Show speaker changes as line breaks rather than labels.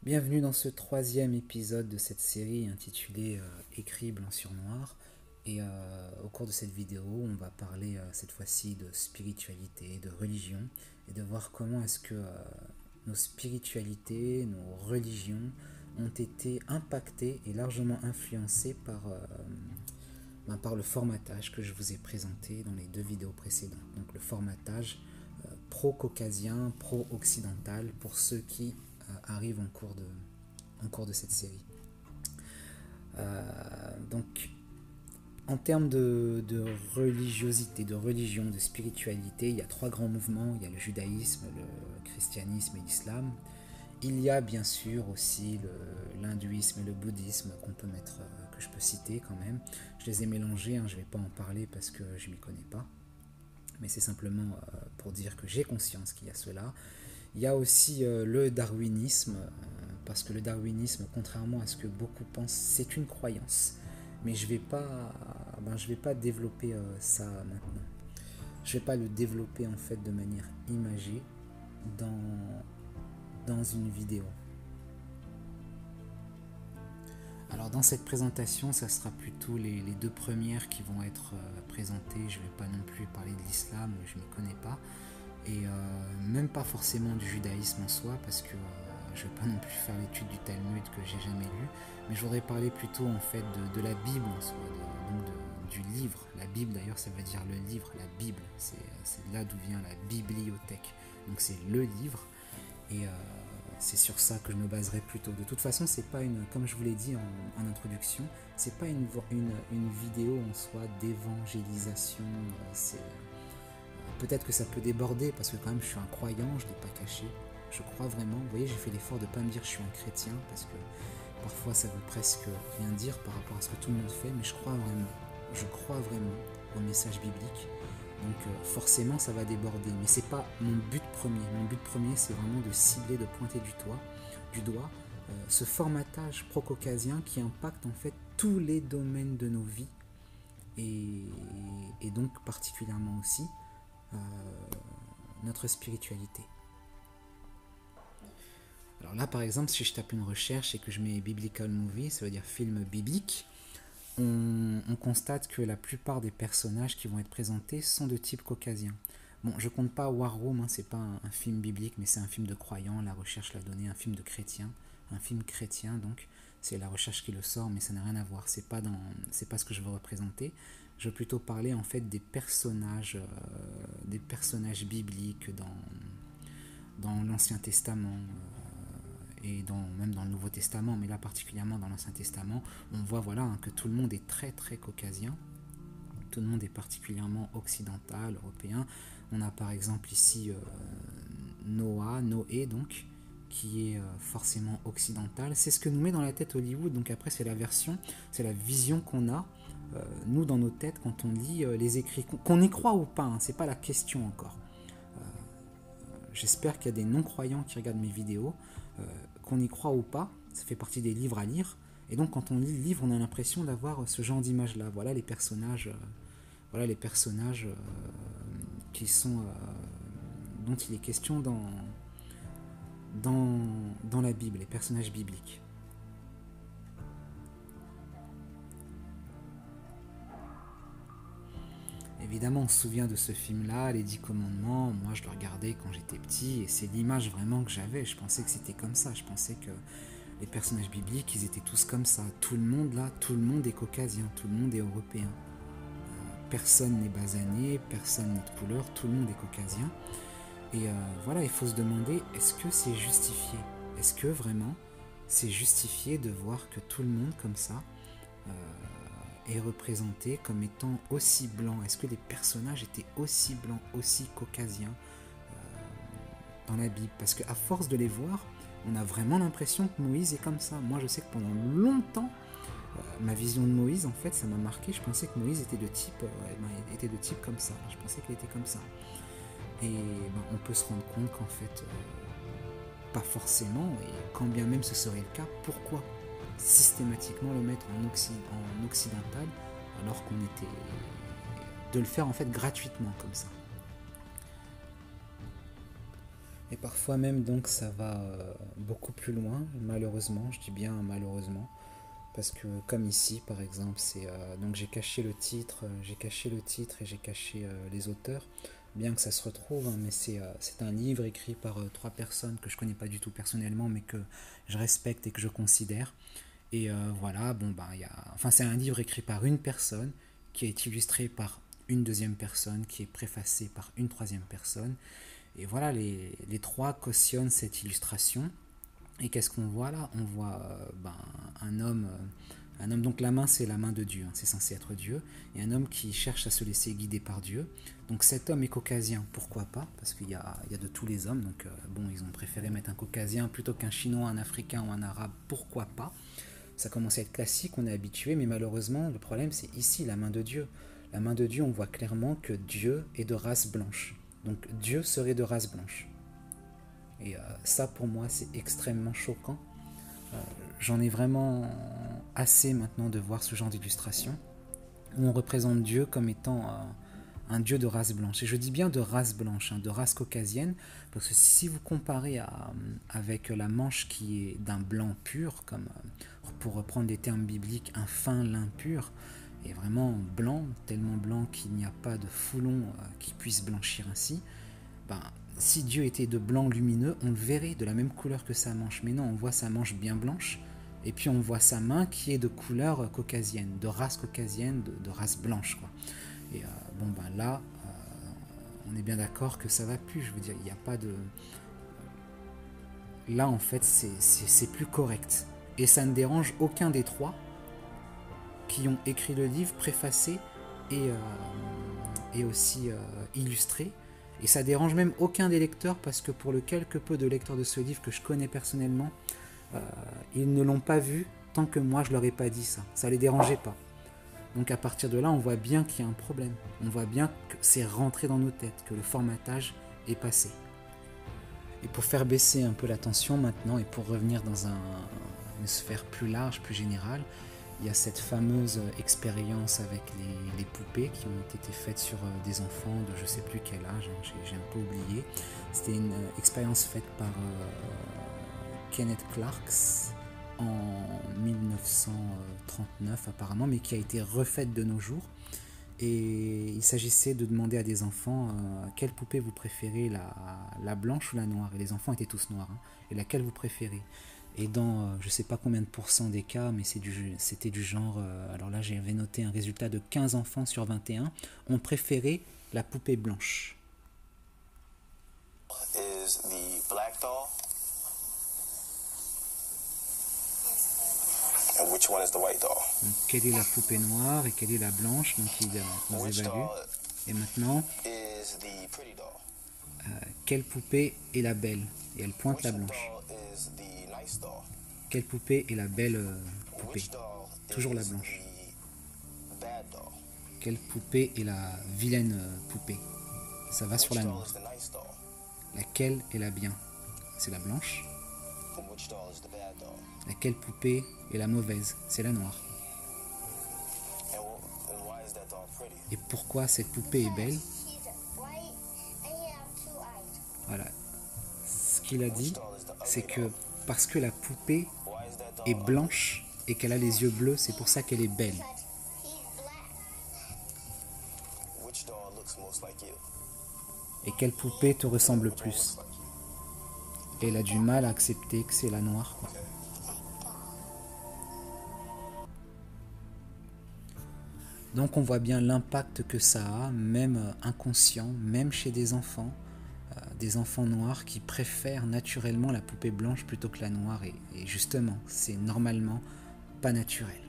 Bienvenue dans ce troisième épisode de cette série intitulée Écrit blanc sur noir. Et au cours de cette vidéo, on va parler cette fois-ci de spiritualité, de religion, et de voir comment est-ce que nos spiritualités, nos religions ont été impactées et largement influencées par le formatage que je vous ai présenté dans les deux vidéos précédentes. Donc le formatage pro-caucasien, pro-occidental pour ceux qui arrivent en cours de cette série. Donc en termes de religiosité, de religion, de spiritualité, il y a trois grands mouvements. Il y a le judaïsme, le christianisme et l'islam. Il y a bien sûr aussi l'hindouisme et le bouddhisme qu'on peut mettre, que je peux citer quand même. Je les ai mélangés, je ne vais pas en parler parce que je ne m'y connais pas. Mais c'est simplement pour dire que j'ai conscience qu'il y a cela. Il y a aussi le darwinisme, parce que le darwinisme, contrairement à ce que beaucoup pensent, c'est une croyance. Mais je vais pas développer ça maintenant. Je vais pas le développer en fait de manière imagée dans une vidéo. Alors dans cette présentation, ça sera plutôt les deux premières qui vont être présentées. Je ne vais pas non plus parler de l'islam, je ne m'y connais pas. Et même pas forcément du judaïsme en soi, parce que je ne vais pas non plus faire l'étude du Talmud que j'ai jamais lu, mais je voudrais parler plutôt en fait de la Bible en soi, du livre. La Bible d'ailleurs, ça veut dire le livre, la Bible, c'est là d'où vient la bibliothèque. Donc c'est le livre, et c'est sur ça que je me baserai plutôt. De toute façon, c'est pas comme je vous l'ai dit en introduction, c'est pas une vidéo en soi d'évangélisation. Peut-être que ça peut déborder, parce que quand même je suis un croyant, je ne l'ai pas caché. Je crois vraiment. Vous voyez, j'ai fait l'effort de ne pas me dire que je suis un chrétien, parce que parfois ça veut presque rien dire par rapport à ce que tout le monde fait, mais je crois vraiment. Je crois vraiment au message biblique. Donc forcément ça va déborder, mais c'est pas mon but premier. Mon but premier, c'est vraiment de cibler, de pointer du doigt ce formatage pro-caucasien qui impacte en fait tous les domaines de nos vies, et donc particulièrement aussi notre spiritualité. Alors là par exemple, si je tape une recherche et que je mets biblical movie, ça veut dire film biblique, on constate que la plupart des personnages qui vont être présentés sont de type caucasien. Bon, je compte pas War Room, c'est pas un film biblique, mais c'est un film de croyants. La recherche l'a donné, un film de chrétien, un film chrétien, donc c'est la recherche qui le sort, mais ça n'a rien à voir. C'est pas ce que je veux représenter. Je veux plutôt parler en fait des personnages bibliques dans l'Ancien Testament. Et même dans le Nouveau Testament, mais là particulièrement dans l'Ancien Testament, on voit que tout le monde est très très caucasien, tout le monde est particulièrement occidental, européen. On a par exemple ici Noé donc, qui est forcément occidental. C'est ce que nous met dans la tête Hollywood, donc après c'est la vision qu'on a, nous dans nos têtes quand on lit les écrits, qu'on y croit ou pas, c'est pas la question encore. J'espère qu'il y a des non-croyants qui regardent mes vidéos, qu'on y croit ou pas, ça fait partie des livres à lire, et donc quand on lit le livre, on a l'impression d'avoir ce genre d'image-là. Voilà les personnages, qui sont, dont il est question dans la Bible, les personnages bibliques. Évidemment, on se souvient de ce film-là, Les 10 Commandements. Moi, je le regardais quand j'étais petit, et c'est l'image vraiment que j'avais. Je pensais que c'était comme ça. Je pensais que les personnages bibliques, ils étaient tous comme ça. Tout le monde est caucasien, tout le monde est européen. Personne n'est basané, personne n'est de couleur, tout le monde est caucasien. Et il faut se demander, est-ce que c'est justifié? Est-ce que vraiment, c'est justifié de voir que tout le monde comme ça est représenté comme étant aussi blanc? Est-ce que les personnages étaient aussi blancs, aussi caucasiens dans la Bible? Parce qu'à force de les voir, on a vraiment l'impression que Moïse est comme ça. Moi, je sais que pendant longtemps, ma vision de Moïse, en fait, ça m'a marqué. Je pensais que Moïse était de type comme ça. Je pensais qu'il était comme ça. Et on peut se rendre compte qu'en fait, pas forcément, et quand bien même ce serait le cas, pourquoi systématiquement le mettre en occidental alors qu'on était... de le faire en fait gratuitement comme ça. Et parfois même donc ça va beaucoup plus loin, malheureusement, je dis bien malheureusement, parce que comme ici par exemple, c'est donc j'ai caché le titre et j'ai caché les auteurs, bien que ça se retrouve, hein, mais c'est un livre écrit par trois personnes que je connais pas du tout personnellement, mais que je respecte et que je considère. Et voilà, bon ben enfin c'est un livre écrit par une personne qui est illustré par une deuxième personne, qui est préfacé par une troisième personne. Et voilà, les trois cautionnent cette illustration. Et qu'est-ce qu'on voit là? On voit un homme, donc la main c'est la main de Dieu, hein, c'est censé être Dieu, et un homme qui cherche à se laisser guider par Dieu. Donc cet homme est caucasien, pourquoi pas? Parce il y a de tous les hommes, donc bon, ils ont préféré mettre un caucasien plutôt qu'un chinois, un africain ou un arabe, pourquoi pas? Ça commence à être classique, on est habitué, mais malheureusement, le problème c'est ici la main de Dieu. La main de Dieu, on voit clairement que Dieu est de race blanche. Donc Dieu serait de race blanche. Et ça, pour moi, c'est extrêmement choquant. J'en ai vraiment assez maintenant de voir ce genre d'illustration où on représente Dieu comme étant un Dieu de race blanche. Et je dis bien de race blanche, hein, de race caucasienne, parce que si vous comparez avec la manche qui est d'un blanc pur, comme pour reprendre les termes bibliques, un fin lin pur, et vraiment blanc, tellement blanc qu'il n'y a pas de foulon qui puisse blanchir ainsi, ben, si Dieu était de blanc lumineux, on le verrait de la même couleur que sa manche. Mais non, on voit sa manche bien blanche, et puis on voit sa main qui est de couleur caucasienne, de race caucasienne, de race blanche, quoi. Et bon, ben là, on est bien d'accord que ça va plus. Je veux dire, il n'y a pas de. Là, en fait, c'est plus correct. Et ça ne dérange aucun des trois qui ont écrit le livre, préfacé et aussi illustré. Et ça dérange même aucun des lecteurs parce que pour le quelque peu de lecteurs de ce livre que je connais personnellement, ils ne l'ont pas vu tant que moi je leur ai pas dit ça. Ça les dérangeait pas. Donc à partir de là, on voit bien qu'il y a un problème. On voit bien que c'est rentré dans nos têtes, que le formatage est passé. Et pour faire baisser un peu la tension maintenant et pour revenir dans une sphère plus large, plus générale, il y a cette fameuse expérience avec les poupées qui ont été faites sur des enfants de je sais plus quel âge, hein, j'ai un peu oublié. C'était une expérience faite par Kenneth Clarks en 1939 apparemment, mais qui a été refaite de nos jours. Et il s'agissait de demander à des enfants quelle poupée vous préférez, la blanche ou la noire. Et les enfants étaient tous noirs. Hein. Et laquelle vous préférez? Et dans je ne sais pas combien de pourcents des cas, mais c'était du genre, alors là j'avais noté un résultat de 15 enfants sur 21, ont préféré la poupée blanche.
Is the black doll? And which one is the white doll?
Donc, quelle est la poupée noire et quelle est la blanche? Donc ils évaluent. Et maintenant, quelle poupée est la belle? Et elle pointe la blanche. Quelle poupée est la belle poupée? Toujours la blanche. Quelle poupée est la vilaine poupée? Ça va sur la noire. Laquelle est la bien? C'est la blanche. Laquelle poupée est la mauvaise? C'est la noire. Et pourquoi cette poupée est belle? Voilà. Ce qu'il a dit, c'est que parce que la poupée est blanche et qu'elle a les yeux bleus, c'est pour ça qu'elle est belle. Et quelle poupée te ressemble plus? Et elle a du mal à accepter que c'est la noire, quoi. Donc on voit bien l'impact que ça a, même inconscient, même chez des enfants noirs qui préfèrent naturellement la poupée blanche plutôt que la noire. Et justement, c'est normalement pas naturel.